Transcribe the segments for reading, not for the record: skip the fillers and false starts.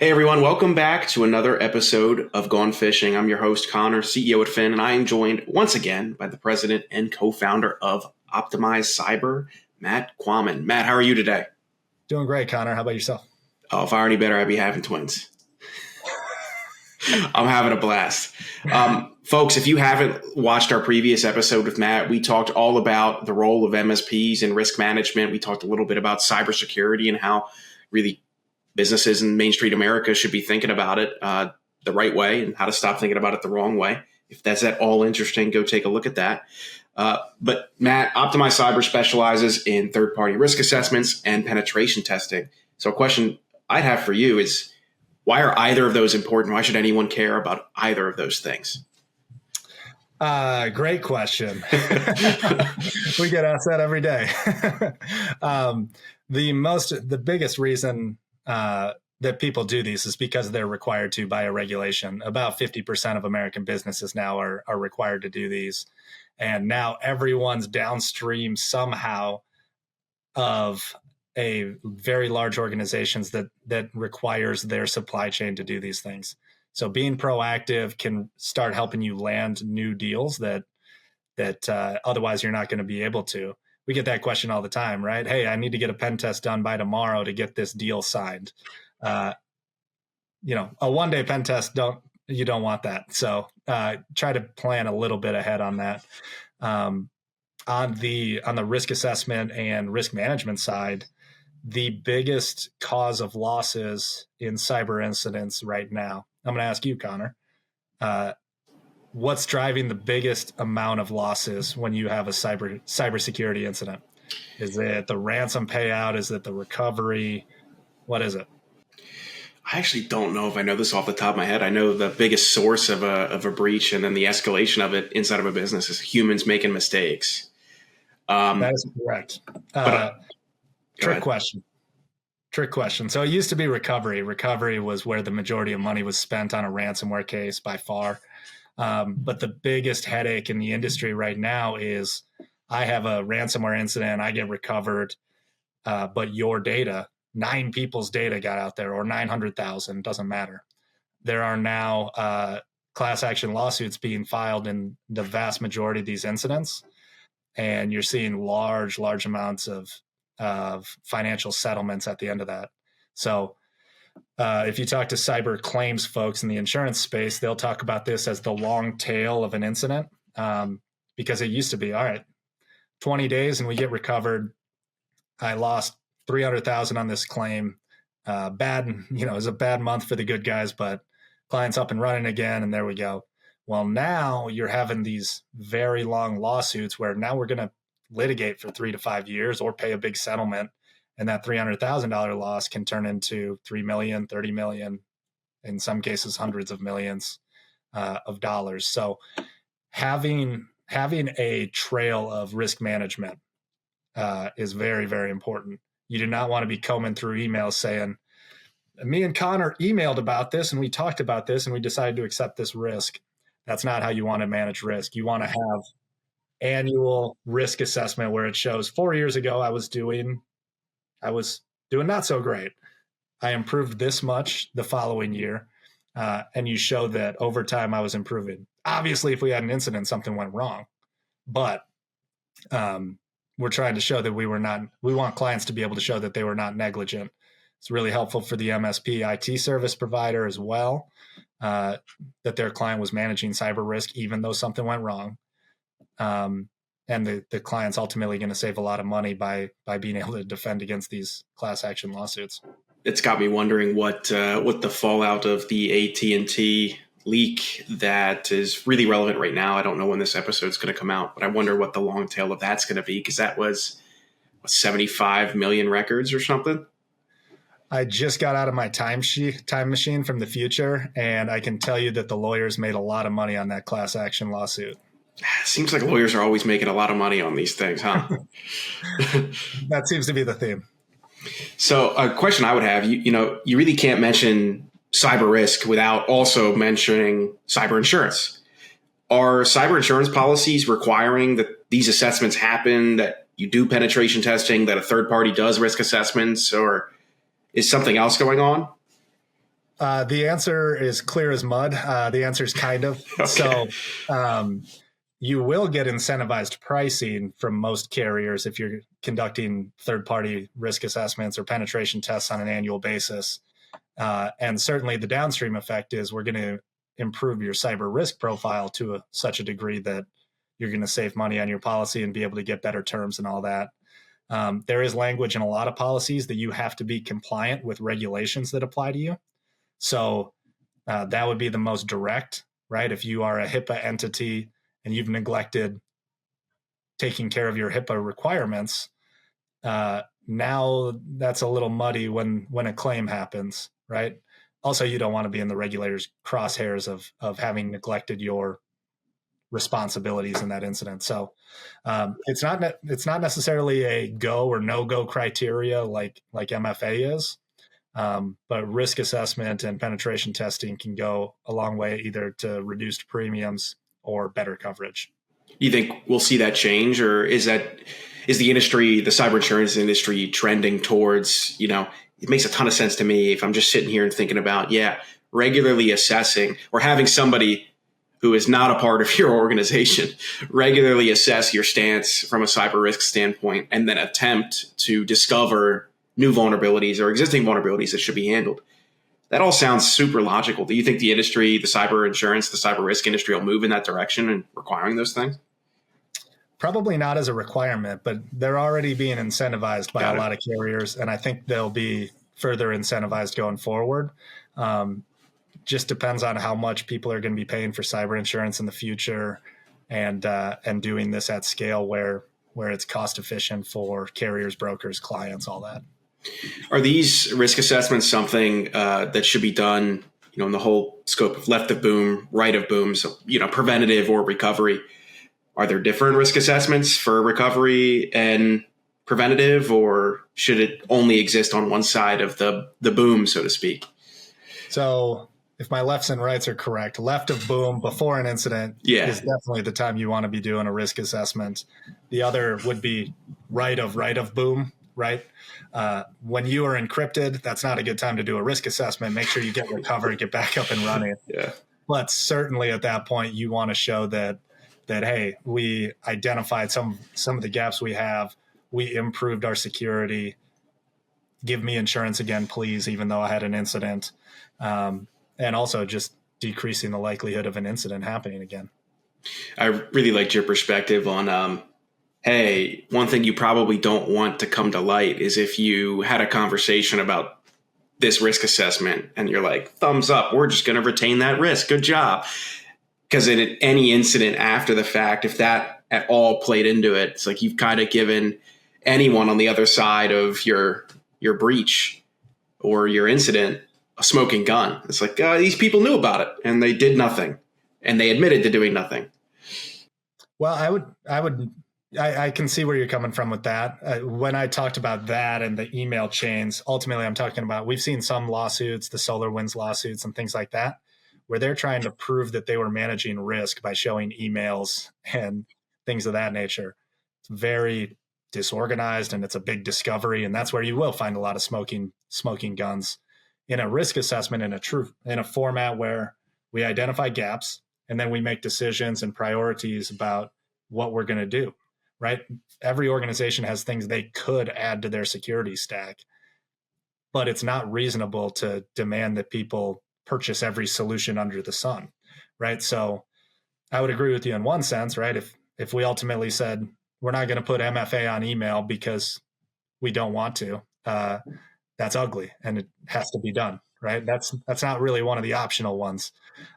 Hey everyone, welcome back to another episode of Gone Fishing. I'm your host, Connor, CEO at Phin, and I am joined once again by the president and co-founder of Optimize Cyber, Matt Quammen. Matt, how are you today? Doing great, Connor. How about yourself? Oh, if I were any better, I'd be having twins. I'm having a blast. Folks, if you haven't watched our previous episode with Matt, we talked all about the role of MSPs in risk management. We talked a little bit about cybersecurity and how really businesses in Main Street America should be thinking about it the right way and how to stop thinking about it the wrong way. If that's at all interesting, go take a look at that. But Matt, Optimize Cyber specializes in third-party risk assessments and penetration testing. So a question I'd have for you is, why are either of those important? Why should anyone care about either of those things? Great question. We get asked that every day. The biggest reason that people do these is because they're required to by a regulation. About 50% of American businesses now are required to do these. And now everyone's downstream somehow of a very large organizations that requires their supply chain to do these things. So being proactive can start helping you land new deals that otherwise you're not going to be able to. We get that question all the time, right? Hey, I need to get a pen test done by tomorrow to get this deal signed. A one-day pen test, you don't want that. So try to plan a little bit ahead on that. On the risk assessment and risk management side, the biggest cause of losses in cyber incidents right now, I'm going to ask you, Connor, what's driving the biggest amount of losses when you have a cybersecurity incident? Is it the ransom payout? Is it the recovery? What is it? I actually don't know if I know this off the top of my head. I know the biggest source of a breach and then the escalation of it inside of a business is humans making mistakes. That is correct. Trick question. So it used to be recovery. Recovery was where the majority of money was spent on a ransomware case by far. But the biggest headache in the industry right now is I have a ransomware incident, I get recovered, but your data, 9 people's data got out there, or 900,000, doesn't matter. There are now class action lawsuits being filed in the vast majority of these incidents, and you're seeing large amounts of financial settlements at the end of that. So if you talk to cyber claims folks in the insurance space, they'll talk about this as the long tail of an incident, because it used to be, all right, 20 days and we get recovered. I lost 300,000 on this claim. It was a bad month for the good guys, but client's up and running again, and there we go. Well, now you're having these very long lawsuits where now we're going to litigate for 3 to 5 years or pay a big settlement. And that $300,000 loss can turn into $3 million, $30 million, in some cases, hundreds of millions of dollars. So having a trail of risk management is very, very important. You do not want to be combing through emails saying, me and Connor emailed about this and we talked about this and we decided to accept this risk. That's not how you want to manage risk. You want to have annual risk assessment where it shows 4 years ago I was doing not so great. I improved this much the following year, and you show that over time I was improving. Obviously, if we had an incident, something went wrong, but we're trying to show that we want clients to be able to show that they were not negligent. It's really helpful for the MSP IT service provider as well, that their client was managing cyber risk even though something went wrong. And the client's ultimately going to save a lot of money by being able to defend against these class action lawsuits. It's got me wondering what the fallout of the AT&T leak that is really relevant right now. I don't know when this episode is going to come out, but I wonder what the long tail of that's going to be, because that was 75 million records or something. I just got out of my time machine from the future, and I can tell you that the lawyers made a lot of money on that class action lawsuit. Seems like lawyers are always making a lot of money on these things, huh? That seems to be the theme. So a question I would have, you really can't mention cyber risk without also mentioning cyber insurance. Are cyber insurance policies requiring that these assessments happen, that you do penetration testing, that a third party does risk assessments, or is something else going on? The answer is clear as mud. The answer is kind of. Okay. So you will get incentivized pricing from most carriers if you're conducting third-party risk assessments or penetration tests on an annual basis. And certainly the downstream effect is we're going to improve your cyber risk profile to such a degree that you're going to save money on your policy and be able to get better terms and all that. There is language in a lot of policies that you have to be compliant with regulations that apply to you. So that would be the most direct, right? If you are a HIPAA entity and you've neglected taking care of your HIPAA requirements, now that's a little muddy when a claim happens, right? Also, you don't want to be in the regulators' crosshairs of having neglected your responsibilities in that incident. So it's not necessarily a go or no go criteria like MFA is. But risk assessment and penetration testing can go a long way either to reduced premiums or better coverage. You think we'll see that change, or is the industry, the cyber insurance industry, trending towards, it makes a ton of sense to me if I'm just sitting here and thinking about, regularly assessing or having somebody who is not a part of your organization regularly assess your stance from a cyber risk standpoint and then attempt to discover new vulnerabilities or existing vulnerabilities that should be handled. That all sounds super logical. Do you think the industry, the cyber insurance, the cyber risk industry will move in that direction and requiring those things? Probably not as a requirement, but they're already being incentivized by a lot of carriers, and I think they'll be further incentivized going forward. Just depends on how much people are going to be paying for cyber insurance in the future, and doing this at scale where it's cost efficient for carriers, brokers, clients, all that. Are these risk assessments something that should be done, in the whole scope of left of boom, right of boom, so, preventative or recovery? Are there different risk assessments for recovery and preventative, or should it only exist on one side of the boom, so to speak? So if my lefts and rights are correct, left of boom before an incident is definitely the time you want to be doing a risk assessment. The other would be right of boom, right? When you are encrypted, that's not a good time to do a risk assessment. Make sure you get recovered, get back up and running. Yeah. But certainly at that point, you want to show that hey, we identified some of the gaps we have. We improved our security. Give me insurance again, please, even though I had an incident. And also just decreasing the likelihood of an incident happening again. I really liked your perspective on, hey, one thing you probably don't want to come to light is if you had a conversation about this risk assessment and you're like, thumbs up, we're just going to retain that risk. Good job. Because in any incident after the fact, if that at all played into it, it's like you've kind of given anyone on the other side of your breach or your incident a smoking gun. It's like these people knew about it and they did nothing, and they admitted to doing nothing. Well, I can see where you're coming from with that. When I talked about that and the email chains, ultimately I'm talking about, we've seen some lawsuits, the SolarWinds lawsuits and things like that, where they're trying to prove that they were managing risk by showing emails and things of that nature. It's very disorganized and it's a big discovery. And that's where you will find a lot of smoking guns. In a risk assessment, in a format where we identify gaps and then we make decisions and priorities about what we're going to do, right? Every organization has things they could add to their security stack, but it's not reasonable to demand that people purchase every solution under the sun, right? So I would agree with you in one sense, right? If we ultimately said we're not going to put MFA on email because we don't want to, that's ugly and it has to be done, right? That's not really one of the optional ones.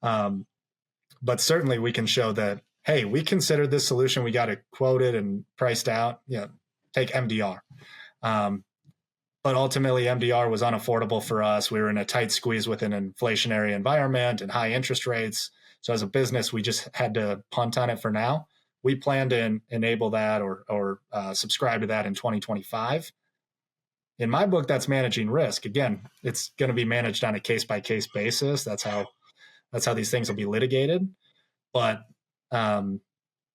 But certainly we can show that, hey, we considered this solution, we got it quoted and priced out, take MDR. But ultimately, MDR was unaffordable for us. We were in a tight squeeze with an inflationary environment and high interest rates. So as a business, we just had to punt on it for now. We plan to enable that or subscribe to that in 2025. In my book, that's managing risk. Again, it's going to be managed on a case-by-case basis. That's how these things will be litigated. But in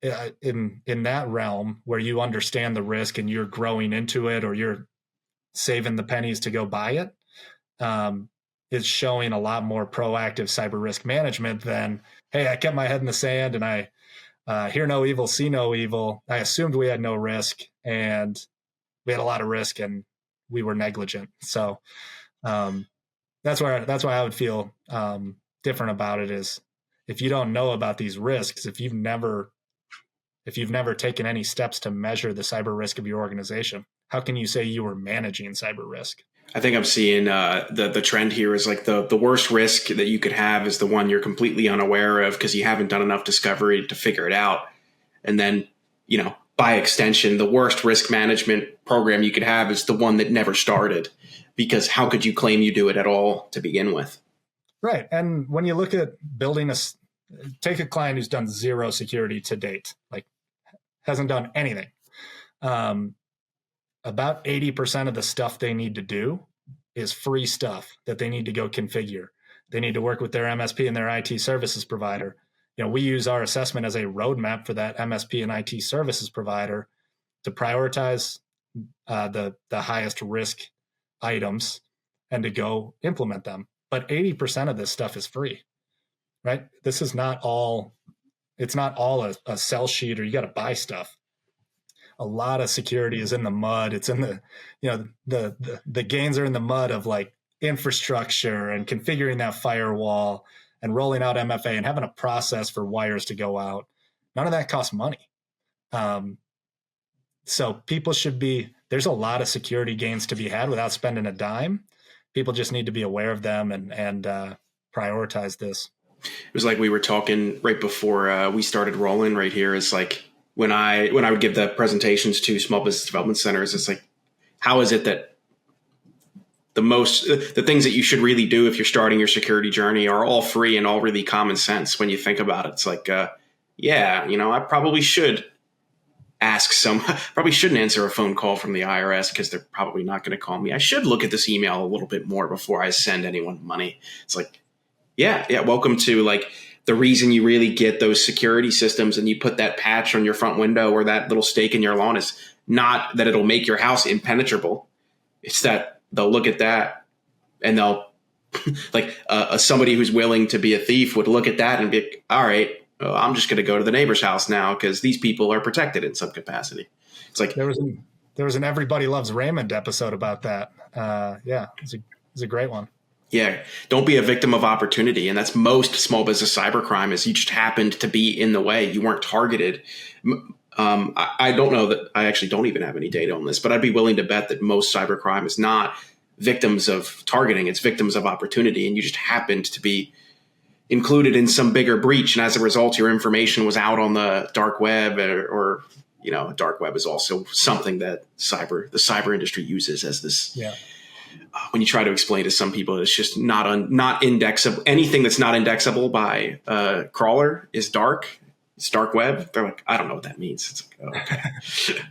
that realm where you understand the risk and you're growing into it or you're saving the pennies to go buy it, is showing a lot more proactive cyber risk management than, hey, I kept my head in the sand and I hear no evil, see no evil. I assumed we had no risk, and we had a lot of risk and we were negligent. So that's why I would feel different about it, is if you don't know about these risks, if you've never taken any steps to measure the cyber risk of your organization, how can you say you were managing cyber risk? I think I'm seeing the trend here is like the worst risk that you could have is the one you're completely unaware of because you haven't done enough discovery to figure it out. And then, by extension, the worst risk management program you could have is the one that never started, because how could you claim you do it at all to begin with? Right. And when you look at building take a client who's done zero security to date, like hasn't done anything. About 80% of the stuff they need to do is free stuff that they need to go configure. They need to work with their MSP and their IT services provider. We use our assessment as a roadmap for that MSP and IT services provider to prioritize the highest risk items and to go implement them. But 80% of this stuff is free, right? This is not all, it's not all a sell sheet or you got to buy stuff. A lot of security is in the mud. It's in the gains are in the mud of like infrastructure and configuring that firewall and rolling out MFA and having a process for wires to go out. None of that costs money. So people there's a lot of security gains to be had without spending a dime. People just need to be aware of them and prioritize this. It was like we were talking right before we started rolling right here. It's like, when I would give the presentations to small business development centers, it's like, how is it that the things that you should really do if you're starting your security journey are all free and all really common sense when you think about it? It's like, I probably should probably shouldn't answer a phone call from the IRS because they're probably not going to call me. I should look at this email a little bit more before I send anyone money. It's like, yeah, welcome to like the reason you really get those security systems and you put that patch on your front window or that little stake in your lawn is not that it'll make your house impenetrable. It's that they'll look at that and they'll like somebody who's willing to be a thief would look at that and be like, all right, I'm just going to go to the neighbor's house now because these people are protected in some capacity. It's like there was an Everybody Loves Raymond episode about that. It's a great one. Yeah, don't be a victim of opportunity. And that's most small business cybercrime is you just happened to be in the way. You weren't targeted. I don't know that I actually don't even have any data on this, but I'd be willing to bet that most cybercrime is not victims of targeting. It's victims of opportunity. And you just happened to be included in some bigger breach. And as a result, your information was out on the dark web or dark web is also something that the cyber industry uses as this. Yeah. When you try to explain to some people, it's just not indexable. Anything that's not indexable by a crawler is dark. It's dark web. They're like, I don't know what that means. It's like, oh, okay.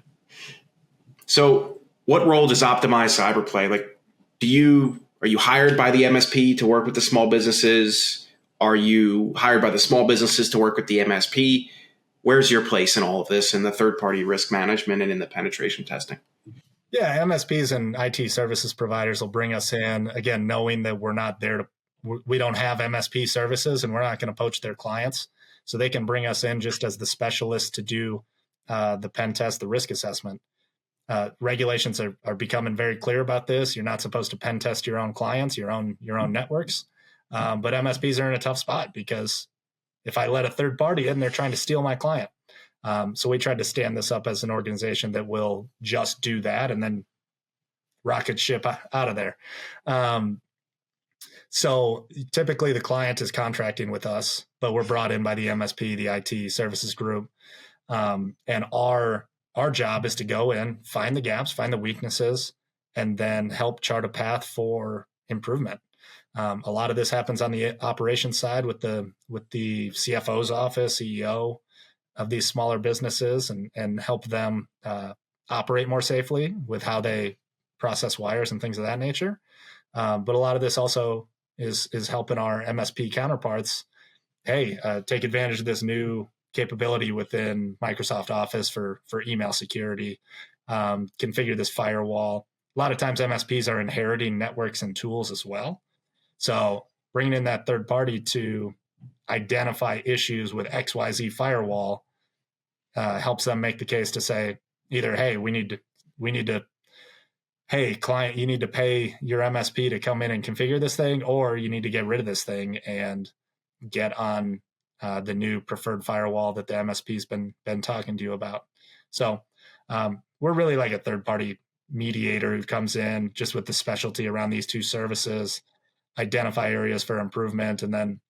So what role does optimized cyber play? Like, are you hired by the MSP to work with the small businesses? Are you hired by the small businesses to work with the MSP? Where's your place in all of this in the third-party risk management and in the penetration testing? Yeah, MSPs and IT services providers will bring us in, again, knowing that we're not there we don't have MSP services and we're not going to poach their clients. So they can bring us in just as the specialist to do the pen test, the risk assessment. Regulations are becoming very clear about this. You're not supposed to pen test your own clients, your own networks. But MSPs are in a tough spot because if I let a third party in, they're trying to steal my client. So we tried to stand this up as an organization that will just do that and then rocket ship out of there. So typically the client is contracting with us, but we're brought in by the MSP, the IT services group. And our job is to go in, find the gaps, find the weaknesses, and then help chart a path for improvement. A lot of this happens on the operations side with the CFO's office, CEO of these smaller businesses, and help them operate more safely with how they process wires and things of that nature. But a lot of this also is helping our MSP counterparts, take advantage of this new capability within Microsoft Office for email security, configure this firewall. A lot of times MSPs are inheriting networks and tools as well. So bringing in that third party to identify issues with XYZ firewall helps them make the case to say either, hey, we need to, hey, client, you need to pay your MSP to come in and configure this thing, or you need to get rid of this thing and get on the new preferred firewall that the MSP's been talking to you about. So we're really like a third party mediator who comes in just with the specialty around these two services, identify areas for improvement, and then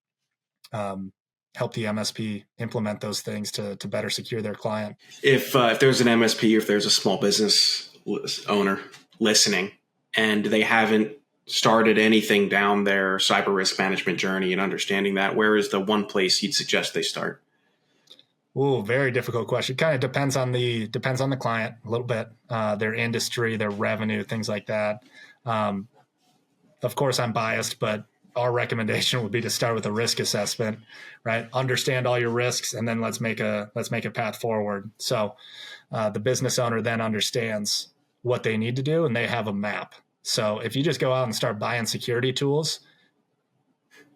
help the MSP implement those things to better secure their client. If there's an MSP, or if there's a small business owner listening and they haven't started anything down their cyber risk management journey and understanding that, where is the one place you'd suggest they start? Oh, very difficult question. Kind of depends on the client a little bit, their industry, their revenue, things like that. Of course, I'm biased, but our recommendation would be to start with a risk assessment, right? Understand all your risks, and then let's make a path forward. So the business owner then understands what they need to do, and they have a map. So if you just go out and start buying security tools,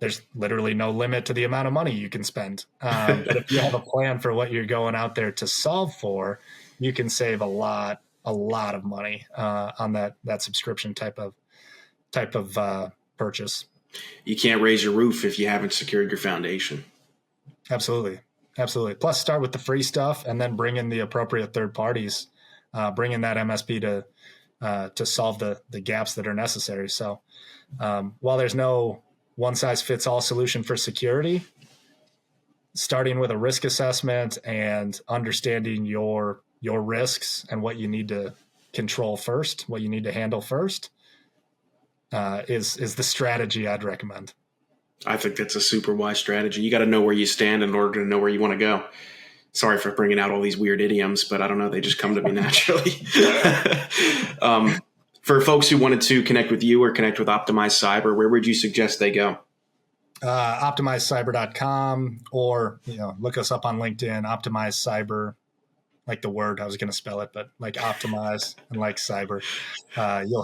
there's literally no limit to the amount of money you can spend. But if you have a plan for what you're going out there to solve for, you can save a lot of money on that subscription type of purchase. You can't raise your roof if you haven't secured your foundation. Absolutely. Plus, start with the free stuff and then bring in the appropriate third parties. Bring in that MSP to solve the gaps that are necessary. So while there's no one-size-fits-all solution for security, starting with a risk assessment and understanding your risks and what you need to control first, what you need to handle first, is the strategy I'd recommend. I think that's a super wise strategy. You got to know where you stand in order to know where you want to go. Sorry for bringing out all these weird idioms, but I don't know. They just come to me naturally. For folks who wanted to connect with you or connect with Optimize Cyber, where would you suggest they go? OptimizeCyber.com, or look us up on LinkedIn. Optimize Cyber, like the word. I was going to spell it, but like optimize and like cyber.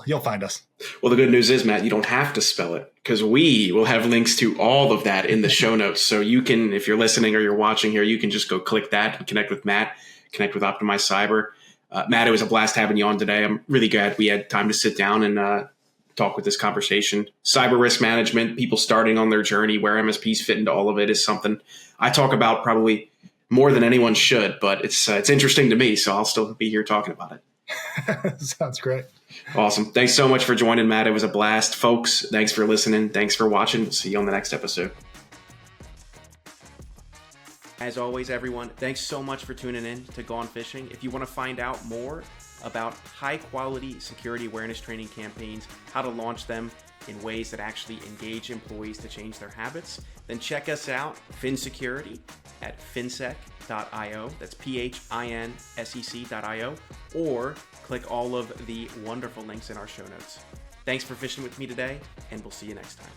You'll find us. Well, the good news is, Matt, you don't have to spell it, because we will have links to all of that in the show notes. So you can, if you're listening or you're watching here, you can just go click that and connect with Matt, connect with Optimize Cyber. Matt, it was a blast having you on today. I'm really glad we had time to sit down and talk with this conversation. Cyber risk management, people starting on their journey, where MSPs fit into all of it, is something I talk about probably more than anyone should, but it's interesting to me, so I'll still be here talking about it. Sounds great. Awesome. Thanks so much for joining, Matt. It was a blast. Folks, thanks for listening. Thanks for watching. We'll see you on the next episode. As always, everyone, thanks so much for tuning in to Gone Fishing. If you want to find out more about high-quality security awareness training campaigns, how to launch them in ways that actually engage employees to change their habits, then check us out, Phin Security, at phinsec.io. That's phinsec.io, or click all of the wonderful links in our show notes. Thanks for fishing with me today, and we'll see you next time.